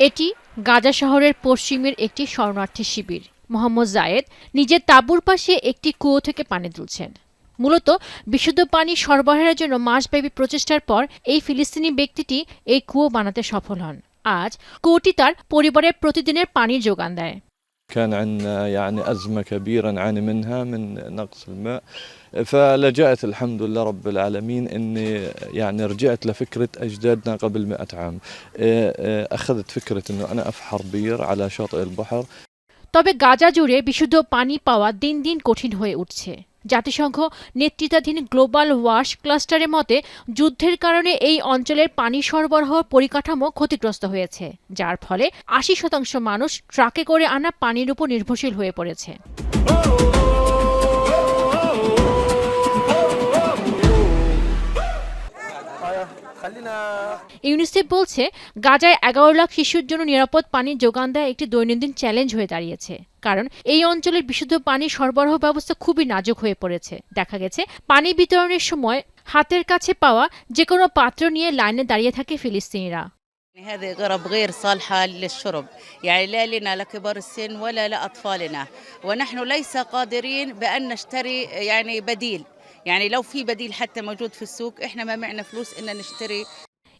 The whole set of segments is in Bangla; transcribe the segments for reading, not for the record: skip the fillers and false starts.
এটি গাজা শহরের পশ্চিমের একটি শরণার্থী শিবির। মোহাম্মদ জায়েদ নিজের তাঁবুর পাশে একটি কুয়ো থেকে পানি তুলছেন। মূলত বিশুদ্ধ পানি সরবরাহের জন্য মাসব্যাপী প্রচেষ্টার পর এই ফিলিস্তিনি ব্যক্তিটি এই কুয়ো বানাতে সফল হন। আজ কুয়োটি তার পরিবারের প্রতিদিনের পানির যোগান দেয়। كان عندنا يعني أزمة كبيرة نعاني منها من نقص الماء، فلجأت الحمد لله رب العالمين إني يعني رجعت لفكرة أجدادنا قبل 100 عام. أخذت فكرة إنه أنا أفحر بير على شاطئ البحر. তবে গাজা জুড়ে বিশুদ্ধ পানি পাওয়া দিন দিন কঠিন হয়ে উঠছে। জাতিসংঘ নেতৃত্বাধীন গ্লোবাল ওয়াশ ক্লাস্টারের মতে যুদ্ধের কারণে এই অঞ্চলের পানি সরবরাহ পরিকাঠামো ক্ষতিগ্রস্ত হয়েছে, যার ফলে ৮০% মানুষ ট্রাকে করে আনা পানির উপর নির্ভরশীল হয়ে পড়েছে। ইউনিসেফ বলছে গাজায় ১১ লাখ শিশুর জন্য নিরাপদ পানির যোগান দেওয়া একটি দৈনন্দিন চ্যালেঞ্জ হয়ে দাঁড়িয়েছে, কারণ এই অঞ্চলের বিশুদ্ধ পানি সরবরাহ ব্যবস্থা খুবই নাজুক হয়ে পড়েছে। দেখা গেছে পানি বিতরণের সময় হাতের কাছে পাওয়া যে কোনো পাত্র নিয়ে লাইনে দাঁড়িয়ে থাকে ফিলিস্তিনিরা। هذه غرب غير صالحة للشرب، يعني لا لنا لكبار السن ولا لأطفالنا، ونحن ليس قادرين بأن نشتري يعني بديل، يعني لو في بديل حتى موجود في السوق احنا ما معنا فلوس إن نشتري।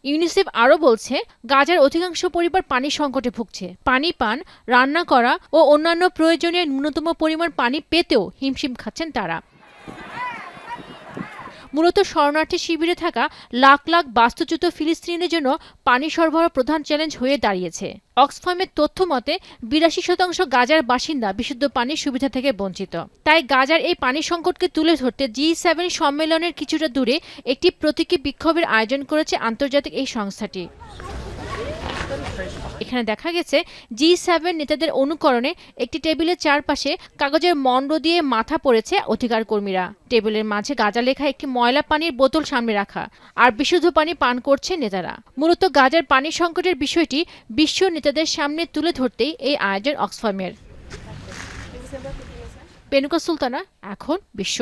ইউনিসেফ আরও বলছে গাজার অধিকাংশ পরিবার পানি সংকটে ভুগছে। পানি পান, রান্না করা ও অন্যান্য প্রয়োজনীয় ন্যূনতম পরিমাণ পানি পেতেও হিমশিম খাচ্ছেন তারা। মূলত শরণার্থী শিবিরে থাকা লাখ লাখ বাস্তুচ্যুত ফিলিস্তিনিদের জন্য পানি সরবরাহ প্রধান চ্যালেঞ্জ হয়ে দাঁড়িয়েছে। অক্সফামের তথ্য মতে ৮২% গাজার বাসিন্দা বিশুদ্ধ পানির সুবিধা থেকে বঞ্চিত। তাই গাজার এই পানি সংকটকে তুলে ধরতে G7 সম্মেলনের কিছুটা দূরে একটি প্রতীকী বিক্ষোভের আয়োজন করেছে আন্তর্জাতিক এই সংস্থাটি। এখানে দেখা গেছে G7 নেতাদের অনুকরণে একটি টেবিলের চারপাশে কাগজের মণ্ড দিয়ে মাথা পড়েছে অধিকার কর্মীরা। টেবিলের মাঝে গাজা লেখা একটি ময়লা পানির বোতল সামনে রাখা, আর বিশুদ্ধ পানি পান করছে নেতারা। মূলত গাজার পানি সংকটের বিষয়টি বিশ্ব নেতাদের সামনে তুলে ধরতেই এই আয়োজন অক্সফামের। পেনুকা সুলতানা, এখন বিশ্ব।